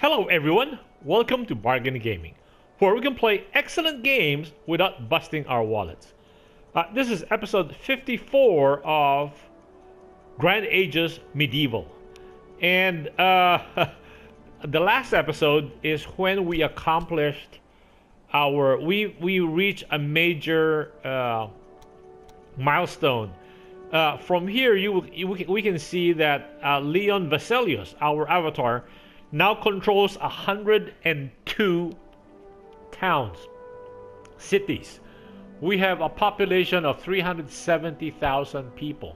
Hello everyone, welcome to Bargain Gaming, where we can play excellent games without busting our wallets. This is episode 54 of Grand Ages Medieval. And the last episode is when we accomplished we reached a major milestone. From here, we can see that Leon Vasilius, our avatar, now controls 102 towns, cities. We have a population of 370,000 people,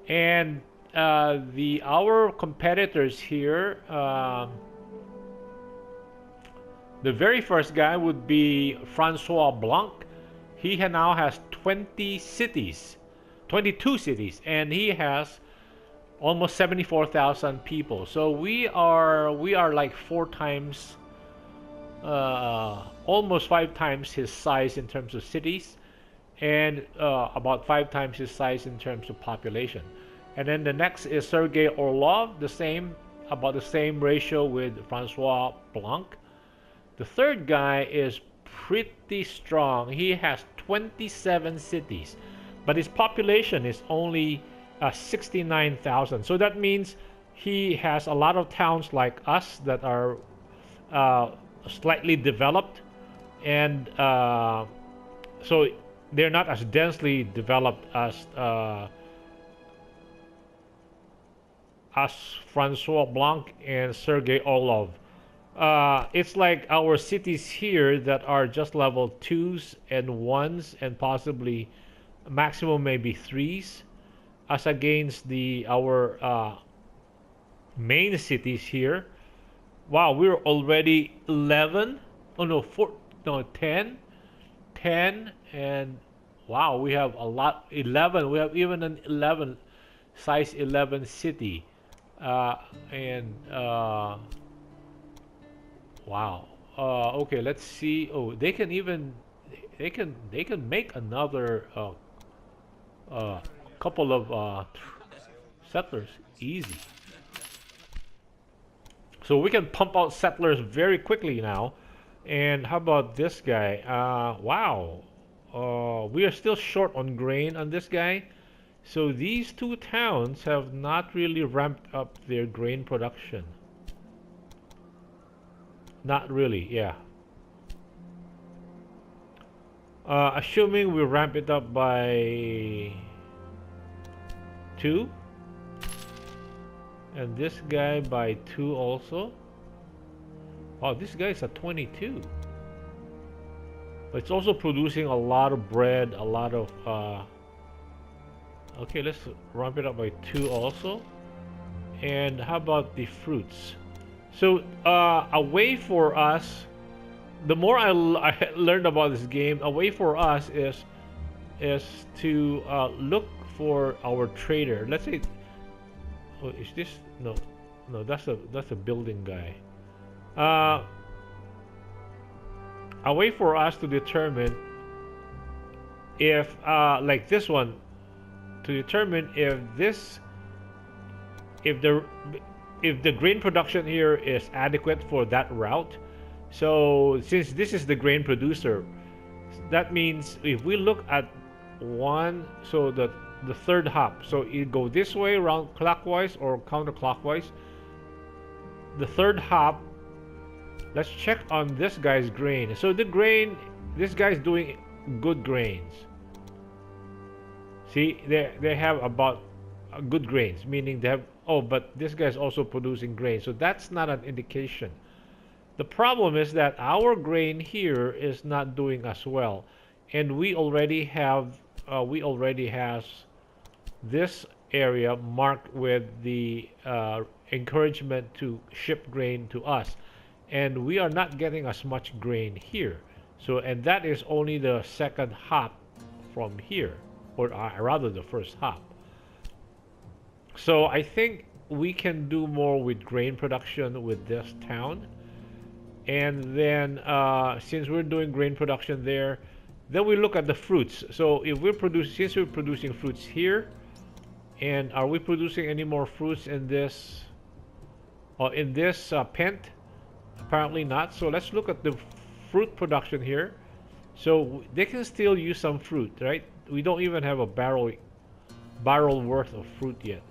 and our competitors here. The very first guy would be Francois Blanc. He now has 22 cities, and he has almost 74,000 people. So we are like almost 5 times his size in terms of cities, and about 5 times his size in terms of population. And then the next is Sergei Orlov, about the same ratio with Francois Blanc. The third guy is pretty strong. He has 27 cities, but his population is only 69,000. So that means he has a lot of towns like us that are slightly developed, and so they're not as densely developed as Francois Blanc and Sergei Orlov. It's like our cities here that are just level 2s and 1s and possibly maximum maybe 3s, as against our main cities here. Wow, we're already 11. Oh no, 10, and wow, we have a lot. 11. We have even an 11 size 11 city, and wow. Okay, let's see. Oh, they can make another couple of settlers easy. So we can pump out settlers very quickly now. And how about this guy? Wow. We are still short on grain on this guy. So these two towns have not really ramped up their grain production. Not really, yeah. Assuming we ramp it up by 2, and this guy by 2 also. Oh, this guy's at 22. But it's also producing a lot of bread, a lot of okay, let's ramp it up by 2 also. And how about the fruits? So a way for us, the more I learned about this game, a way for us is to look for our trader. Let's say, oh, is this no, that's a building guy. A way for us to determine if like this one, to determine if the grain production here is adequate for that route. So since this is the grain producer, that means if we look at one, so the third hop, so you go this way around clockwise or counterclockwise. The third hop, let's check on this guy's grain. So the grain, this guy's doing good grains. See, they have about good grains, meaning they have. Oh, but this guy's also producing grain, so that's not an indication. The problem is that our grain here is not doing as well, and we already have this area marked with the encouragement to ship grain to us, and we are not getting as much grain here. So, and that is only the second hop from here, or rather the first hop. So I think we can do more with grain production with this town. And then since we're doing grain production there, then we look at the fruits. So if since we're producing fruits here, and are we producing any more fruits in this pent? Apparently not. So let's look at the fruit production here. So they can still use some fruit, right? We don't even have a barrel worth of fruit yet.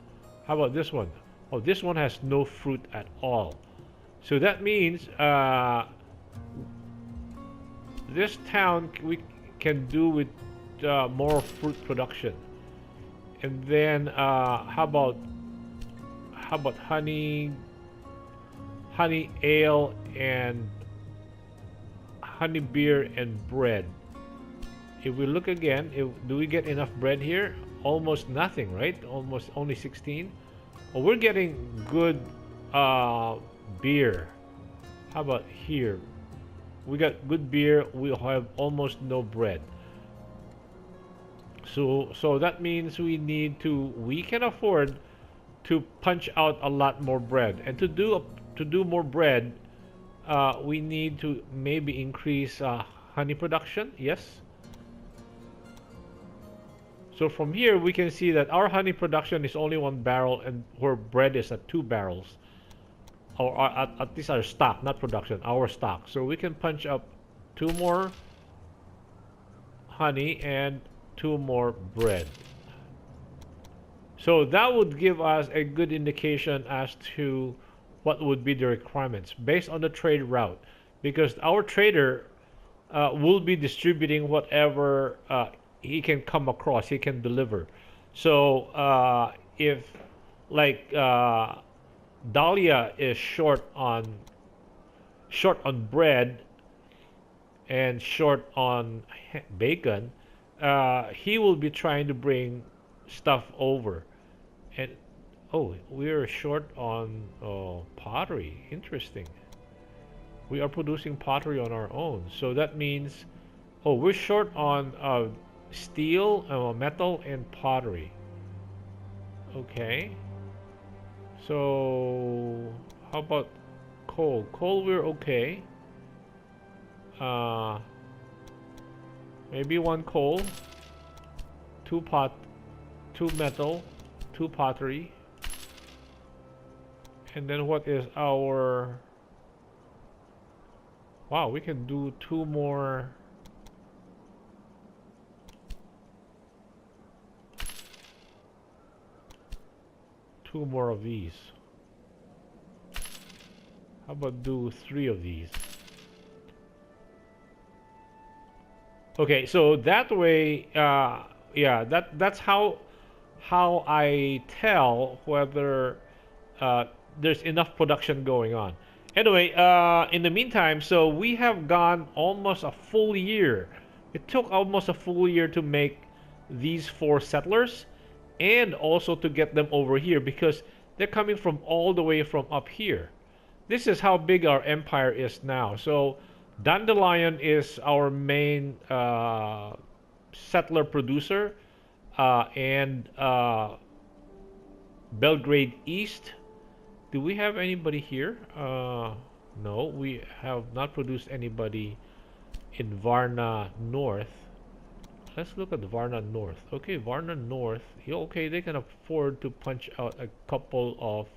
How about this one? Oh, this one has no fruit at all. So that means this town we can do with more fruit production. And then how about honey ale and honey beer and bread? If we look again, do we get enough bread here? Almost nothing, right? Almost only 16. Well, we're getting good beer. How about here? We got good beer. We have almost no bread. So that means we can afford to punch out a lot more bread. And to do more bread, we need to maybe increase honey production. Yes. So from here we can see that our honey production is only 1 barrel, and where bread is at 2 barrels, or at least our stock, not production, our stock. So we can punch up 2 more honey and 2 more bread. So that would give us a good indication as to what would be the requirements based on the trade route, because our trader will be distributing whatever he can come across, he can deliver. So if like Dahlia is short on bread and short on bacon, he will be trying to bring stuff over. And oh, we're short on pottery. Interesting. We are producing pottery on our own, so that means we're short on steel, metal, and pottery. Okay. So how about coal? Coal, we're okay. Maybe 1 coal, 2 metal, 2 pottery, and then what is our? Wow, we can do 2 more. Two more of these. How about do 3 of these? Okay, so that way, yeah, that's how I tell whether there's enough production going on. Anyway, in the meantime, so we have gone almost a full year. It took almost a full year to make these 4 settlers, and also to get them over here, because they're coming from all the way from up here. This is how big our empire is now. So Dandelion is our main settler producer, and Belgrade East. Do we have anybody here? No, we have not produced anybody in Varna North. Let's look at Varna North. Okay, Varna North. Yeah, okay, they can afford to punch out a couple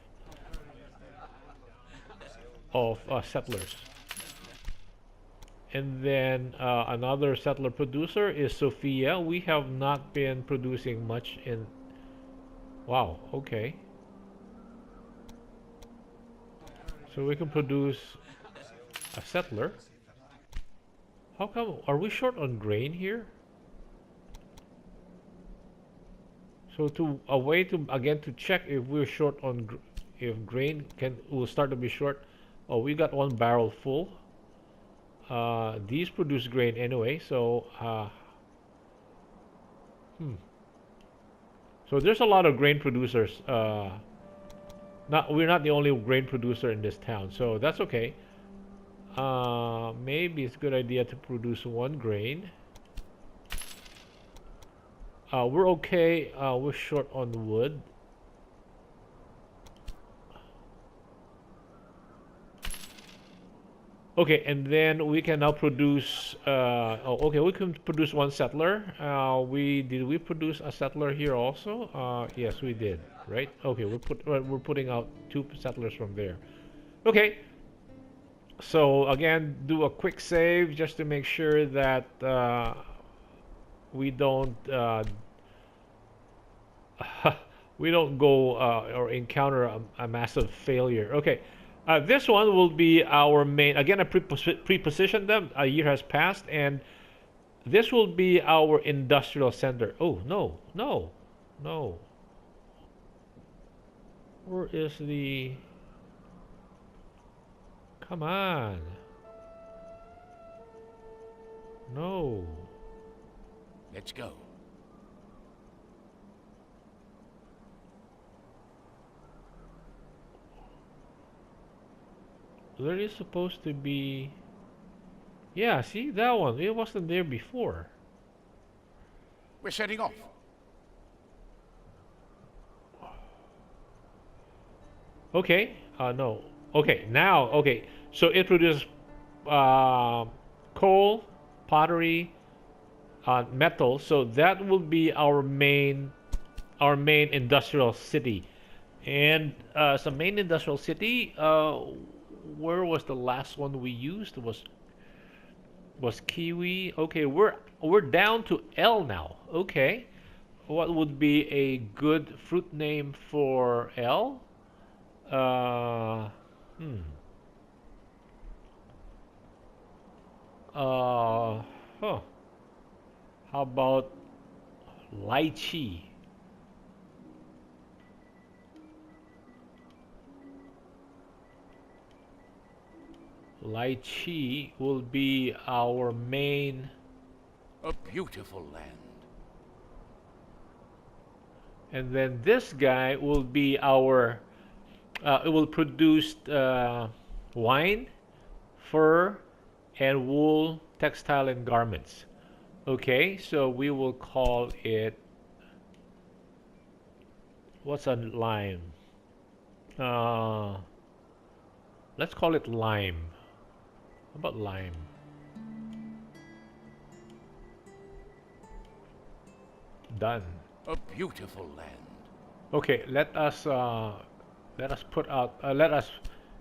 of settlers. And then another settler producer is Sophia. We have not been producing much in. Wow. Okay. So we can produce a settler. How come? Are we short on grain here? So a way to again to check if we're short on if grain will start to be short. Oh, we got 1 barrel full. These produce grain anyway, so so there's a lot of grain producers. We're not the only grain producer in this town, so that's okay. Maybe it's a good idea to produce 1 grain. We're okay. We're short on wood. Okay, and then we can now produce. Okay, we can produce 1 settler. Did we produce a settler here also? Yes, we did. Right? Okay, we're putting out 2 settlers from there. Okay. So again, do a quick save just to make sure that we don't we don't go or encounter a massive failure. Okay, this one will be our main. Again, I pre-positioned them. A year has passed, and this will be our industrial center. Oh no, no, no. Where is the? Come on. No. Let's go. There is supposed to be. Yeah, see that one. It wasn't there before. We're setting off. Okay. No. Okay. Now. Okay. So it produces uh, coal, pottery, metal. So that will be our main industrial city. And so main industrial city. Where was the last one we used? Was Kiwi? Okay, we're down to L now. Okay, what would be a good fruit name for L? Uh, hmm. Huh. How about lychee? Lychee will be our main, A beautiful land. and then this guy will be our. It will produce wine, fur, and wool, textile, and garments. Okay, so we will call it. What's a lime? Uh, let's call it lime. How about lime? Done. A beautiful land. Okay, let us put out. Let us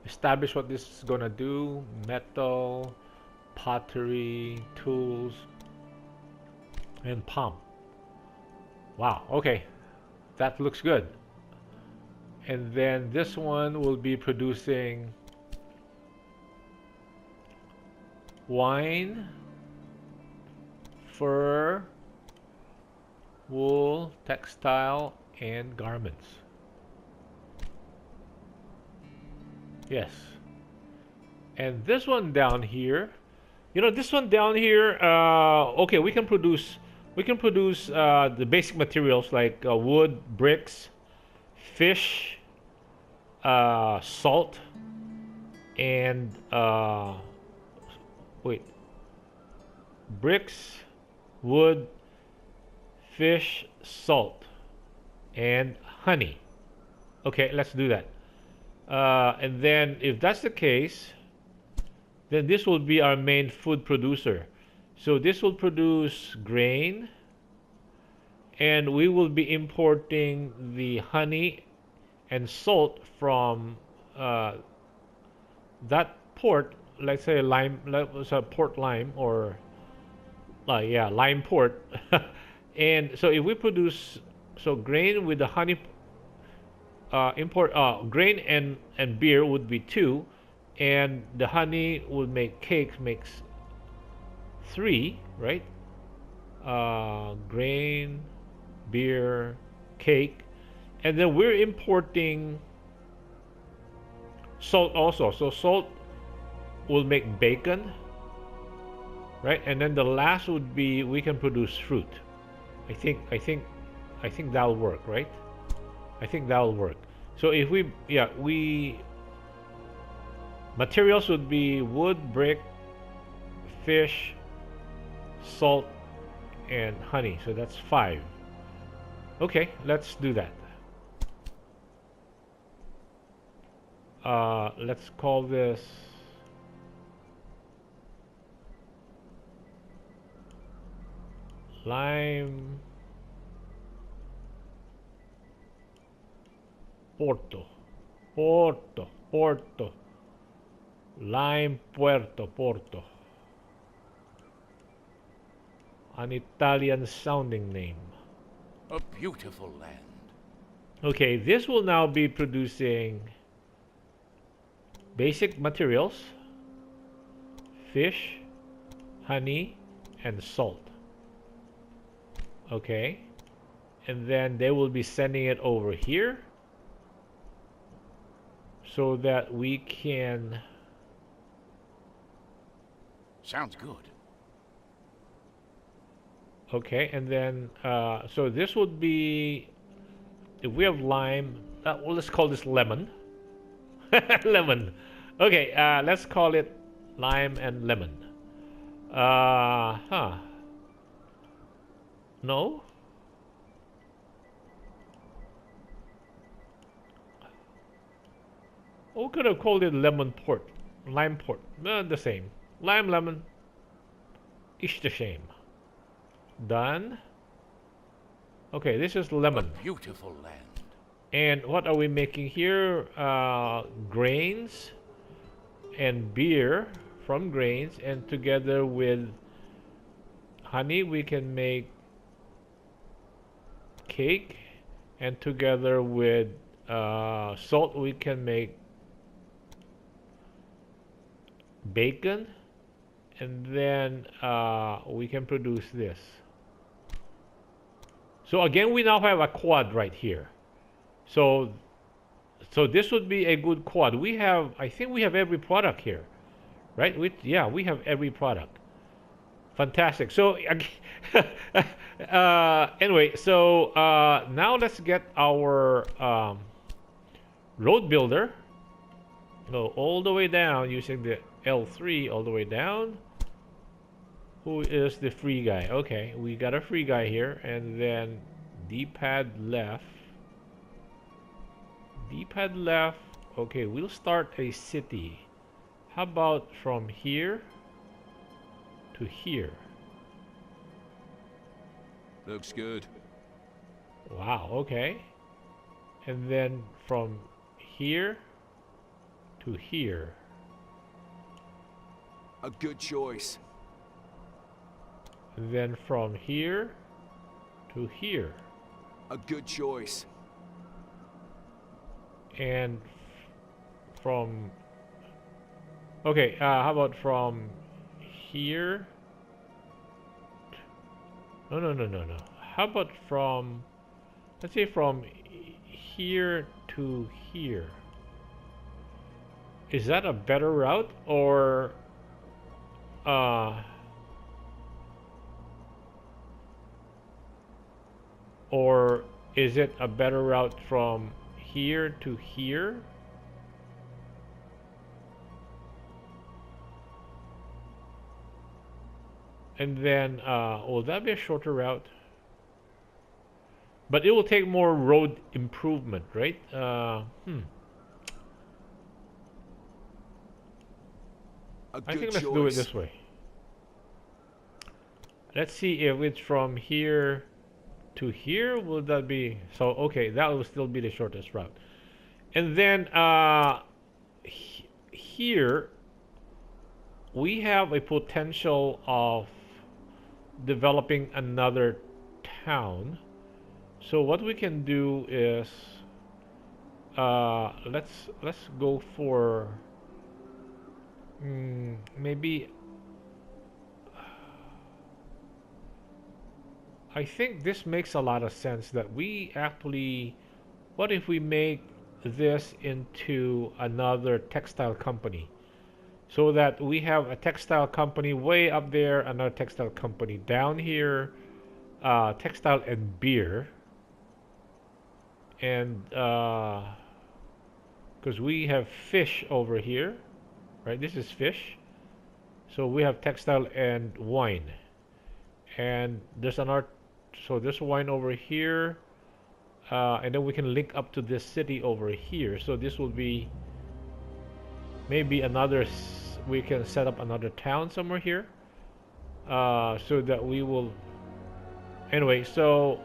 establish what this is gonna do. Metal, pottery, tools, and pump. Wow. Okay, that looks good. And then this one will be producing wine, fur, wool, textile, and garments. Yes. And this one down here, this one down here, okay, we can produce the basic materials like wood, bricks, fish, salt, and wait, bricks, wood, fish, salt, and honey. Okay, let's do that. And then if that's the case, then this will be our main food producer. So this will produce grain, and we will be importing the honey and salt from that port. Let's say lime, Port Lime, or yeah, Lime Port. And so if we produce grain with the honey import grain and beer would be two, and the honey would make cakes makes three, right? Grain, beer, cake, and then we're importing salt also. So salt will make bacon, right? And then the last would be we can produce fruit. I think that'll work, right? I think that'll work. So if we materials would be wood, brick, fish, salt, and honey. So that's 5. Okay, let's do that. Let's call this lime Porto. Lime Puerto, Porto. An Italian sounding name. A beautiful land. Okay, this will now be producing basic materials, fish, honey, and salt. Okay, and then they will be sending it over here so that we can... Sounds good. Okay, and then so this would be, if we have lime, well, let's call this lemon. Lemon. Okay, let's call it lime and lemon. No? We could have called it lemon port. Lime port. The same. Lime, lemon. Ish the same. Done. Okay, this is lemon. A beautiful land. And what are we making here? Grains and beer from grains, and together with honey we can make cake, and together with salt we can make bacon, and then we can produce this. So again, we now have a quad right here. So this would be a good quad. We have, I think we have every product here, right? We have every product. Fantastic. So anyway, so now let's get our road builder. Go all the way down using the L3 all the way down. Who is the free guy? Okay, we got a free guy here, and then D-pad left. D-pad left. Okay, we'll start a city. How about from here to here? Looks good. Wow, okay. And then from here to here. A good choice. And then from here to here. A good choice. And from... Okay, how about from here? No. How about from... Let's say from here to here. Is that a better route, or... or is it a better route from here to here? And then, will that be a shorter route? But it will take more road improvement, right? I think let's do it this way. Let's see if it's from here to here. Will that be... So, okay, that will still be the shortest route. And then, here, we have a potential of developing another town. So what we can do is let's go for maybe I think this makes a lot of sense that we actually, what if we make this into another textile company? So that we have a textile company way up there, another textile company down here, textile and beer. And because we have fish over here, right? This is fish. So we have textile and wine. And there's another, so there's wine over here. And then we can link up to this city over here. So this will be maybe another, we can set up another town somewhere here, so that we will, anyway, so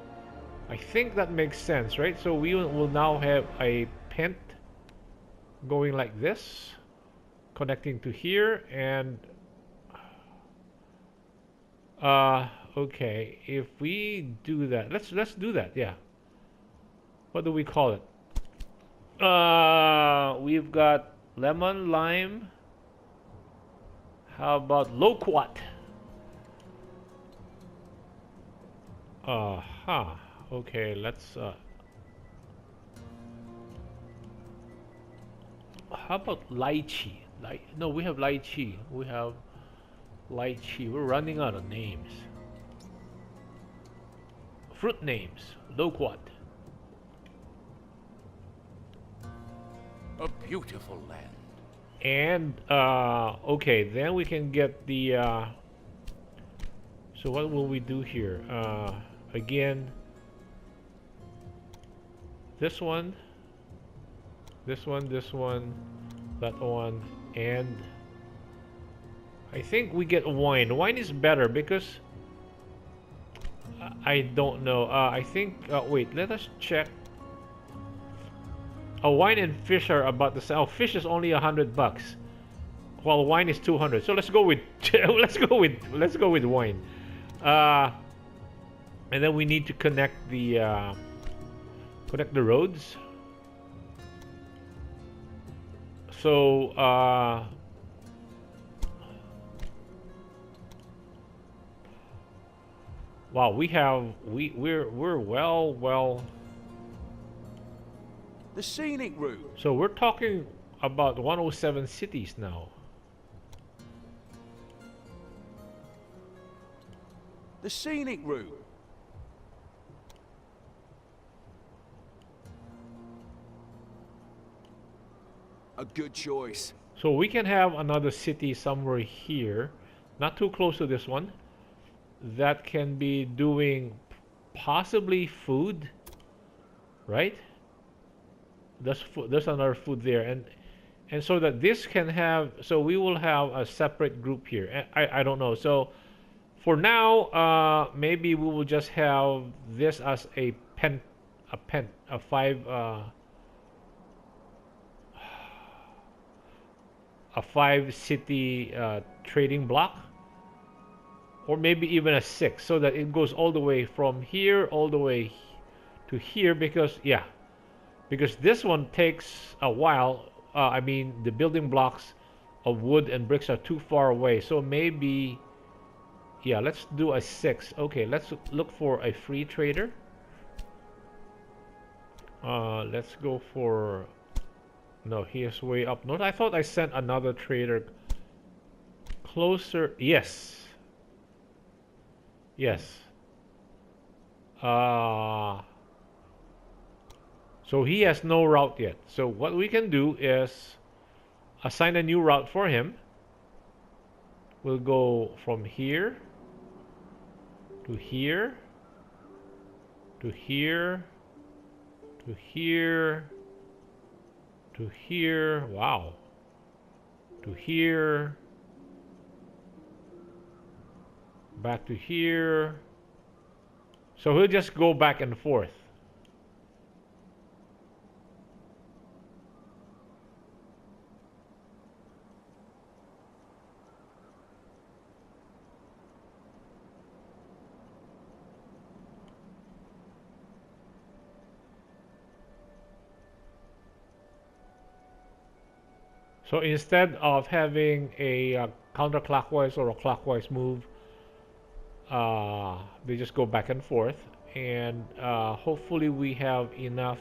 I think that makes sense, right? So we will now have a pent going like this, connecting to here, and okay, if we do that, let's do that. Yeah. What do we call it? We've got lemon, lime. How about loquat? Okay, let's how about lychee? No, we have lychee. We have lychee. We're running out of names. Fruit names. Loquat. A beautiful land. And okay, then we can get the so what will we do here? Again, this one, this one, this one, that one, and I think we get wine. Wine is better because I don't know. I think wait, let us check. Wine and fish are about the same. Oh, fish is only $100, while wine is 200. So let's go with let's go with wine. And then we need to connect the roads. So wow, we're well. The scenic route. So we're talking about 107 cities now. The scenic route. A good choice. So we can have another city somewhere here, not too close to this one, that can be doing possibly food, right? There's another food there, and so that this can have, so we will have a separate group here. I don't know. So for now, maybe we will just have this as a five city trading block, or maybe even a 6, so that it goes all the way from here all the way to here, because this one takes a while. I mean, the building blocks of wood and bricks are too far away, so maybe, yeah, let's do a 6. Okay, let's look for a free trader. Let's go for, no, he is way up north. I thought I sent another trader closer. Yes. So he has no route yet. So what we can do is assign a new route for him. We'll go from here to here to here to here to here. Wow. To here. Back to here. So he'll just go back and forth. So instead of having a counterclockwise or a clockwise move, they just go back and forth, and hopefully we have enough.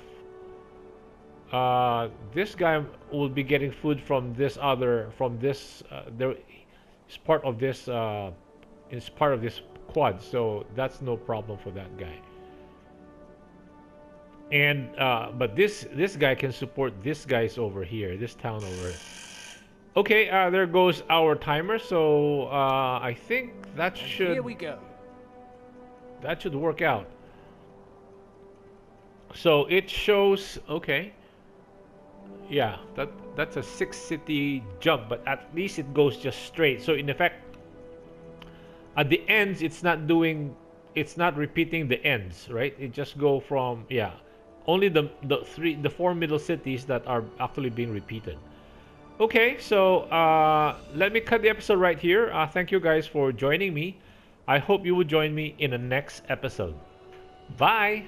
This guy will be getting food from this there is part of this quad, so that's no problem for that guy. And but this guy can support this guy's over here, this town over here. Okay, there goes our timer. So I think that should, Here we go. that should work out. So it shows, okay, yeah, that's a 6 city jump, but at least it goes just straight. So in effect, at the ends, it's not repeating the ends, right? It just go from, yeah, only the 4 middle cities that are actually being repeated. Okay, so let me cut the episode right here. Thank you guys for joining me. I hope you will join me in the next episode. Bye.